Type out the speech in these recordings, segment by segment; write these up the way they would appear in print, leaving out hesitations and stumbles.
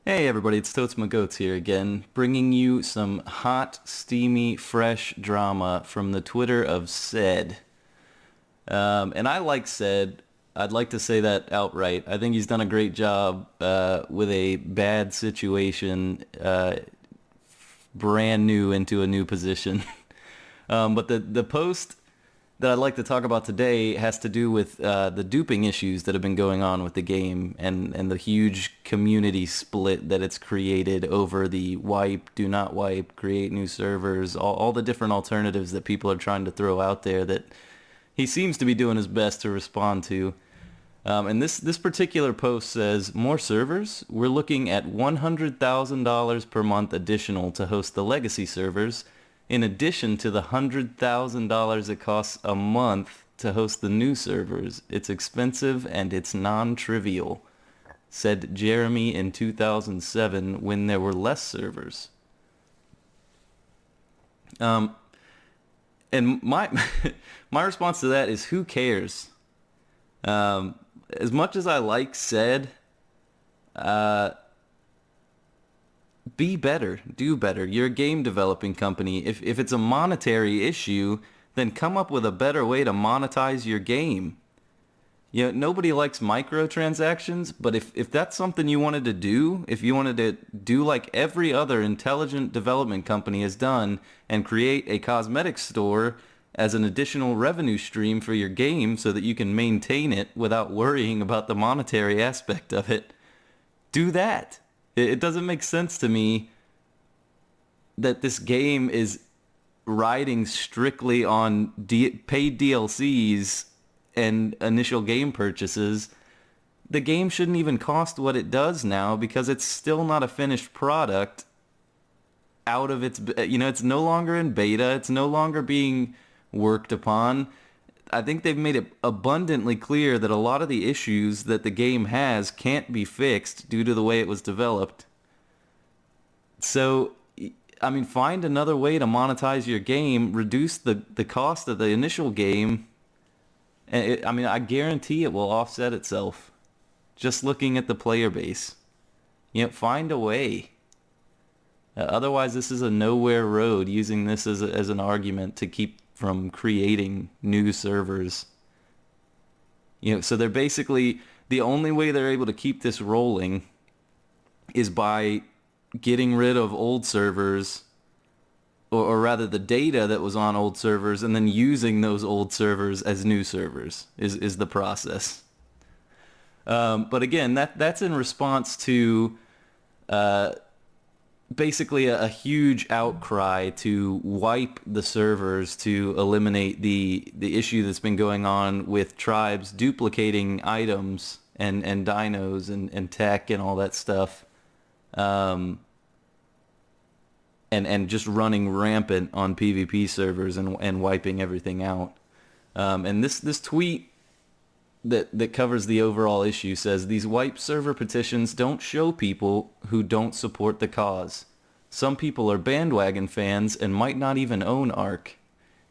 Hey everybody, it's Totes My Goats here again, bringing you some hot, steamy, fresh drama from the Twitter of Ced. And I like Ced. I'd like to say that outright. I think he's done a great job with a bad situation, brand new into a new position. But the post that I'd like to talk about today has to do with the duping issues that have been going on with the game and the huge community split that it's created over the wipe, do not wipe, create new servers, all the different alternatives that people are trying to throw out there that he seems to be doing his best to respond to. And this particular post says, more servers? We're looking at $100,000 per month additional to host the legacy servers, in addition to the $100,000 it costs a month to host the new servers. It's expensive and it's non-trivial, said Jeremy in 2007 when there were less servers. And my my response to that is, who cares? As much as I like Ced, be better, do better. You're a game developing company. If it's a monetary issue, then come up with a better way to monetize your game. You know, nobody likes microtransactions, but if that's something you wanted to do, if you wanted to do like every other intelligent development company has done and create a cosmetics store as an additional revenue stream for your game so that you can maintain it without worrying about the monetary aspect of it, do that. It doesn't make sense to me that this game is riding strictly on paid DLCs and initial game purchases. The game shouldn't even cost what it does now because it's still not a finished product out of its, it's no longer in beta. It's no longer being worked upon. I think they've made it abundantly clear that a lot of the issues that the game has can't be fixed due to the way it was developed. So, I mean, find another way to monetize your game, reduce the cost of the initial game. And I guarantee it will offset itself. Just looking at the player base. Find a way. Otherwise, this is a nowhere road, using this as an argument to keep from creating new servers. So they're basically, the only way they're able to keep this rolling is by getting rid of old servers, or rather the data that was on old servers, and then using those old servers as new servers is the process. But again, that's in response to basically a huge outcry to wipe the servers to eliminate the issue that's been going on with tribes duplicating items and dinos and tech and all that stuff, and just running rampant on PvP servers and wiping everything out. And this tweet that covers the overall issue says, these wipe server petitions don't show people who don't support the cause. Some people are bandwagon fans and might not even own Ark.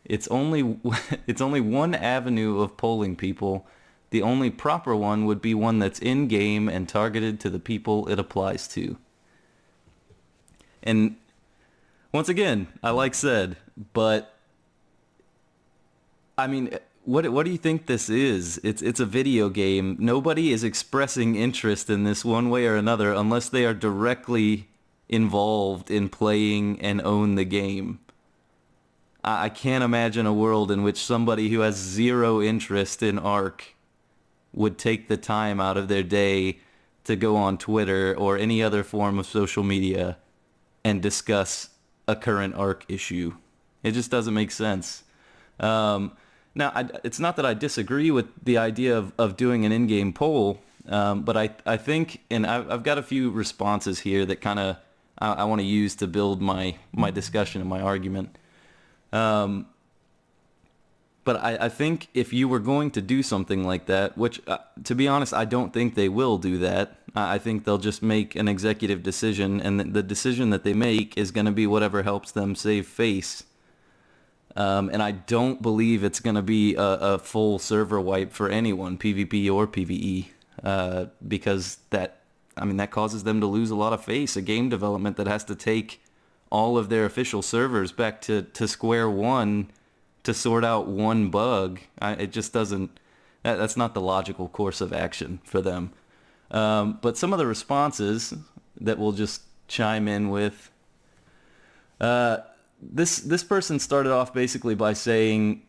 It's only one avenue of polling people. The only proper one would be one that's in-game and targeted to the people it applies to. And once again, I like Ced, but I mean, what do you think this is? It's a video game. Nobody is expressing interest in this one way or another unless they are directly involved in playing and own the game. I can't imagine a world in which somebody who has zero interest in Ark would take the time out of their day to go on Twitter or any other form of social media and discuss a current Ark issue. It just doesn't make sense. Now, it's not that I disagree with the idea of doing an in-game poll, but I think, and I've got a few responses here that kind of I want to use to build my discussion and my argument. But I think if you were going to do something like that, which, to be honest, I don't think they will do that. I think they'll just make an executive decision, and the decision that they make is going to be whatever helps them save face. And I don't believe it's going to be a full server wipe for anyone, PvP or PvE, because that I mean, that causes them to lose a lot of face. A game development that has to take all of their official servers back to square one to sort out one bug. It just doesn't, that's not the logical course of action for them. But some of the responses that we'll just chime in with, this person started off basically by saying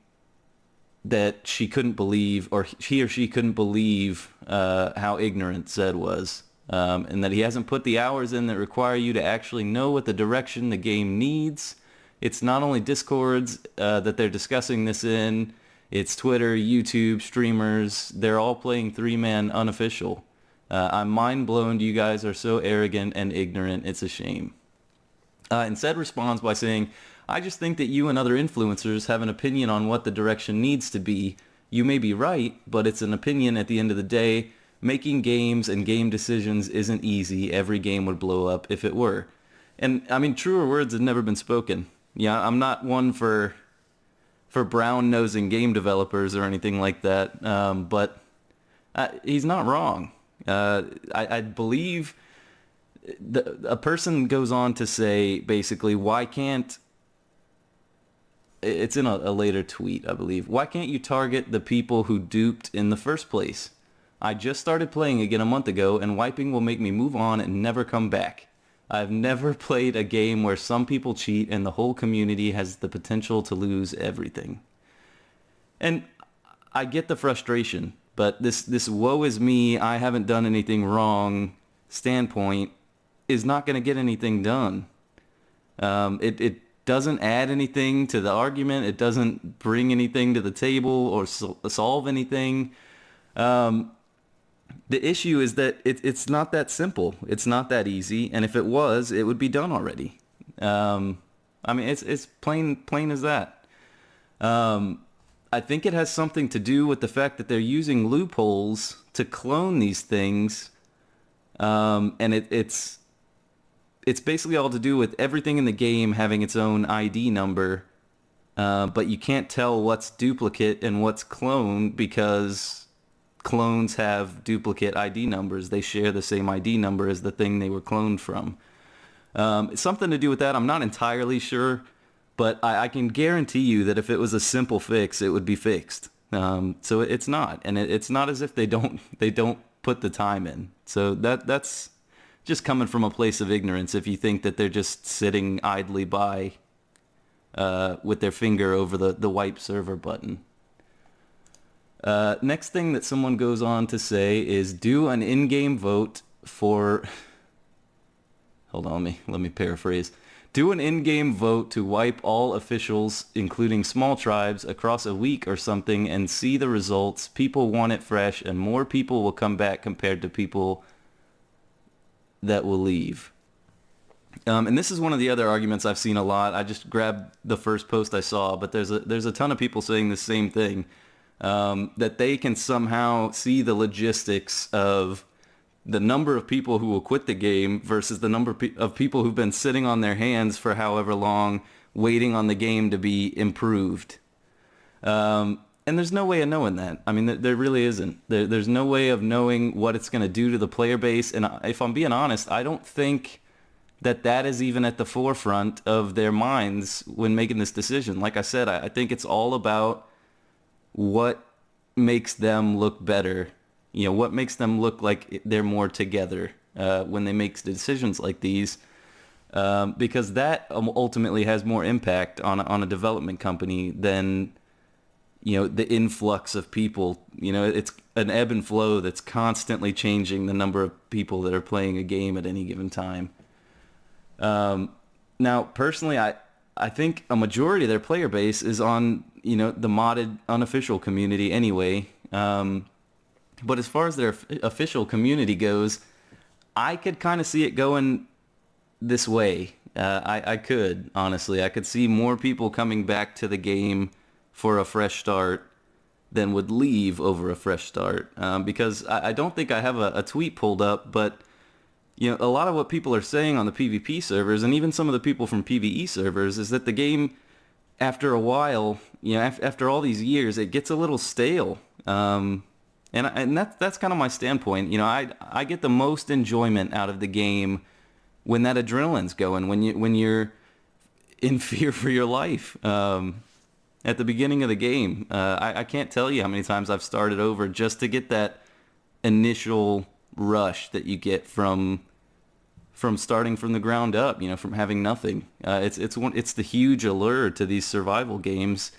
that she couldn't believe, or he or she couldn't believe how ignorant Zed was, and that he hasn't put the hours in that require you to actually know what the direction the game needs. It's not only Discords that they're discussing this in, it's Twitter, YouTube, streamers. They're all playing three-man unofficial. I'm mind blown. You guys are so arrogant and ignorant. It's a shame. And Zed responds by saying, I just think that you and other influencers have an opinion on what the direction needs to be. You may be right, but it's an opinion at the end of the day. Making games and game decisions isn't easy. Every game would blow up if it were. And I mean, truer words have never been spoken. Yeah, I'm not one for brown-nosing game developers or anything like that, but he's not wrong. I believe a person goes on to say, basically, why can't, it's in a later tweet, I believe, why can't you target the people who duped in the first place? I just started playing again a month ago, and wiping will make me move on and never come back. I've never played a game where some people cheat and the whole community has the potential to lose everything. And I get the frustration, but this woe is me, I haven't done anything wrong standpoint is not going to get anything done. It doesn't add anything to the argument. It doesn't bring anything to the table or solve anything. The issue is that it's not that simple. It's not that easy. And if it was, it would be done already. I mean, it's plain as that. I think it has something to do with the fact that they're using loopholes to clone these things. And it's basically all to do with everything in the game having its own ID number. But you can't tell what's duplicate and what's cloned because clones have duplicate ID numbers. They share the same ID number as the thing they were cloned from. It's something to do with that. I'm not entirely sure, but I can guarantee you that if it was a simple fix, it would be fixed. So it's not, and it's not as if they don't put the time in. So that's just coming from a place of ignorance. If you think that they're just sitting idly by with their finger over the wipe server button. Next thing that someone goes on to say is do an in-game vote for... Hold on, let me paraphrase. Do an in-game vote to wipe all officials, including small tribes, across a week or something and see the results. People want it fresh and more people will come back compared to people that will leave. And this is one of the other arguments I've seen a lot. I just grabbed the first post I saw, but there's a ton of people saying the same thing. That they can somehow see the logistics of the number of people who will quit the game versus the number of people who've been sitting on their hands for however long waiting on the game to be improved. And there's no way of knowing that. I mean, there really isn't. There's no way of knowing what it's going to do to the player base. And if I'm being honest, I don't think that is even at the forefront of their minds when making this decision. Like I said, I think it's all about what makes them look better, what makes them look like they're more together when they make decisions like these, because that ultimately has more impact on a development company than, the influx of people. It's an ebb and flow that's constantly changing the number of people that are playing a game at any given time. Now, personally, I think a majority of their player base is on, the modded unofficial community anyway. But as far as their official community goes, I could kind of see it going this way. I could, honestly. I could see more people coming back to the game for a fresh start than would leave over a fresh start. Because I don't think I have a tweet pulled up, but a lot of what people are saying on the PvP servers, and even some of the people from PvE servers, is that the game, after a while, after all these years, it gets a little stale. And that's kind of my standpoint. You know, I get the most enjoyment out of the game when that adrenaline's going, when you're in fear for your life. At the beginning of the game, I can't tell you how many times I've started over just to get that initial rush that you get from starting from the ground up, you know, from having nothing. It's the huge allure to these survival games,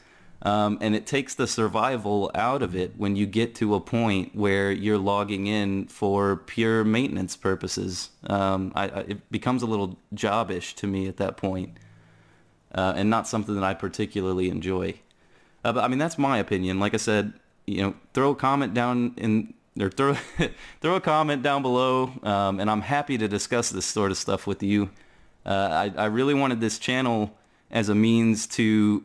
and it takes the survival out of it when you get to a point where you're logging in for pure maintenance purposes. It becomes a little jobbish to me at that point, and not something that I particularly enjoy. But I mean, that's my opinion. Like I said, you know, throw a comment down throw a comment down below, and I'm happy to discuss this sort of stuff with you. I really wanted this channel as a means to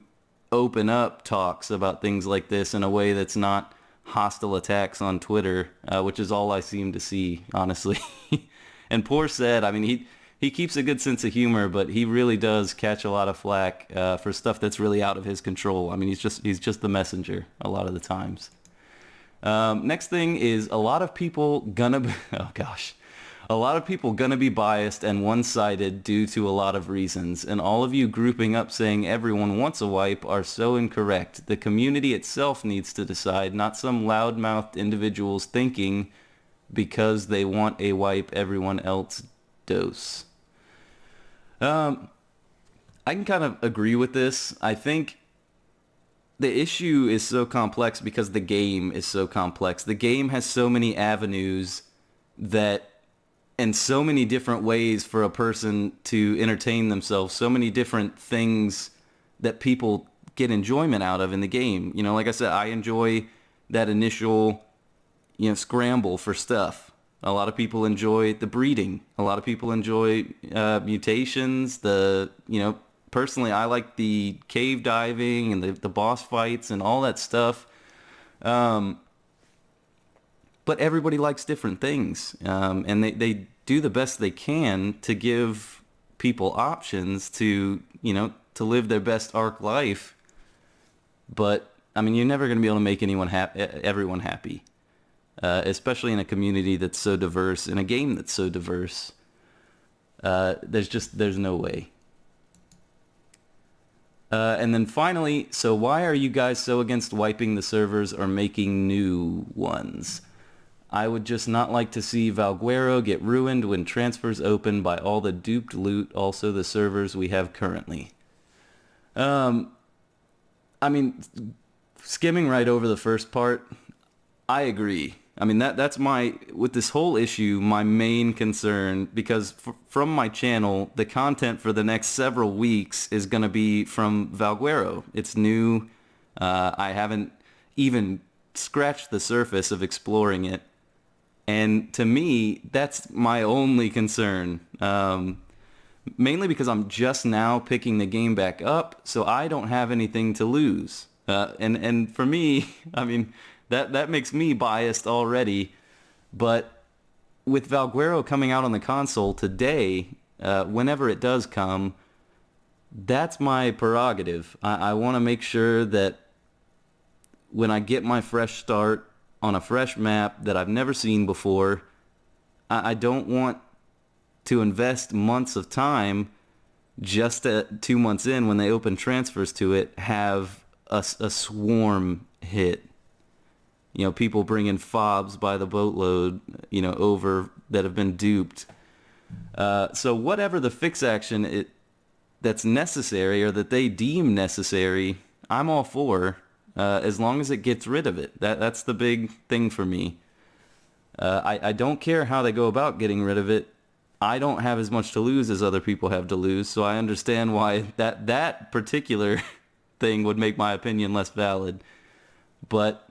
open up talks about things like this in a way that's not hostile attacks on Twitter, which is all I seem to see, honestly. And poor Sed, I mean, he keeps a good sense of humor, but he really does catch a lot of flack for stuff that's really out of his control. I mean, he's just the messenger a lot of the times. Next thing is a lot of people gonna be, oh gosh, a lot of people gonna be biased and one-sided due to a lot of reasons, and all of you grouping up saying everyone wants a wipe are so incorrect. The community itself needs to decide, not some loudmouthed individuals thinking because they want a wipe everyone else dose. I can kind of agree with this. I think the issue is so complex because the game is so complex. The game has so many avenues and so many different ways for a person to entertain themselves, so many different things that people get enjoyment out of in the game. You know, like I said, I enjoy that initial, you know, scramble for stuff. A lot of people enjoy the breeding. A lot of people enjoy mutations, personally, I like the cave diving and the boss fights and all that stuff. But everybody likes different things. And they do the best they can to give people options to live their best Ark life. But, I mean, you're never going to be able to make everyone happy. Especially in a community that's so diverse, in a game that's so diverse. There's no way. And then finally, so why are you guys so against wiping the servers or making new ones? I would just not like to see Valguero get ruined when transfers open by all the duped loot, also the servers we have currently. I mean, skimming right over the first part, I agree. I mean, that's with this whole issue, my main concern, because from my channel, the content for the next several weeks is going to be from Valguero. It's new. I haven't even scratched the surface of exploring it. And to me, that's my only concern. Mainly because I'm just now picking the game back up, so I don't have anything to lose. And for me, I mean, that makes me biased already. But with Valguero coming out on the console today, whenever it does come, that's my prerogative. I want to make sure that when I get my fresh start on a fresh map that I've never seen before, I don't want to invest months of time just 2 months in, when they open transfers to it, have a swarm hit. You know, people bringing fobs by the boatload, over that have been duped. So whatever the fix action that's necessary or that they deem necessary, I'm all for, as long as it gets rid of it. That's the big thing for me. I don't care how they go about getting rid of it. I don't have as much to lose as other people have to lose, so I understand why that particular thing would make my opinion less valid. But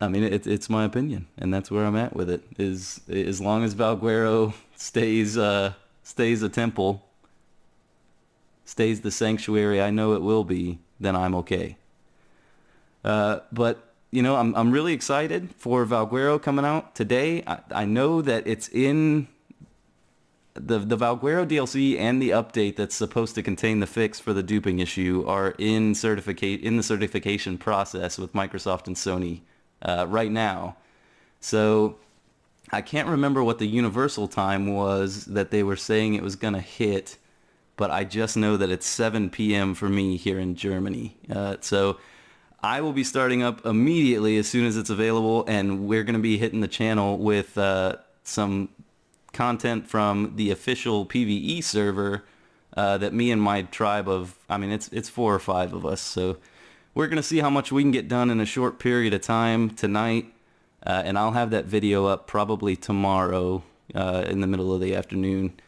I mean, it's my opinion, and that's where I'm at with it. Is as long as Valguero stays a temple, stays the sanctuary I know it will be, then I'm okay. But I'm really excited for Valguero coming out today. I know that it's in the Valguero DLC and the update that's supposed to contain the fix for the duping issue are in the certification process with Microsoft and Sony right now. So I can't remember what the universal time was that they were saying it was going to hit, but I just know that it's 7 p.m. for me here in Germany. So I will be starting up immediately as soon as it's available, and we're going to be hitting the channel with some content from the official PvE server that me and my tribe of, I mean, it's 4 or 5 of us, so we're going to see how much we can get done in a short period of time tonight, and I'll have that video up probably tomorrow in the middle of the afternoon.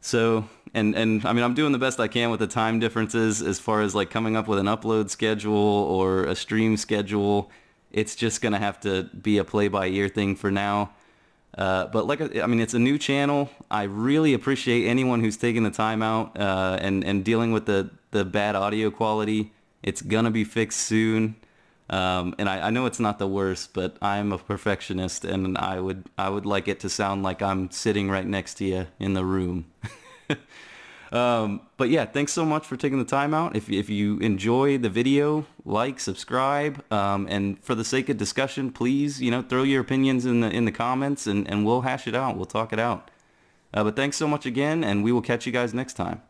So, and I mean, I'm doing the best I can with the time differences as far as like coming up with an upload schedule or a stream schedule. It's just going to have to be a play-by-ear thing for now. But like, I mean, it's a new channel. I really appreciate anyone who's taking the time out and dealing with the bad audio quality. It's gonna be fixed soon. And I know it's not the worst, but I'm a perfectionist, and I would like it to sound like I'm sitting right next to you in the room. But yeah, thanks so much for taking the time out. If you enjoy the video, like, subscribe, and for the sake of discussion, please, throw your opinions in the comments, and we'll hash it out. We'll talk it out. But thanks so much again, and we will catch you guys next time.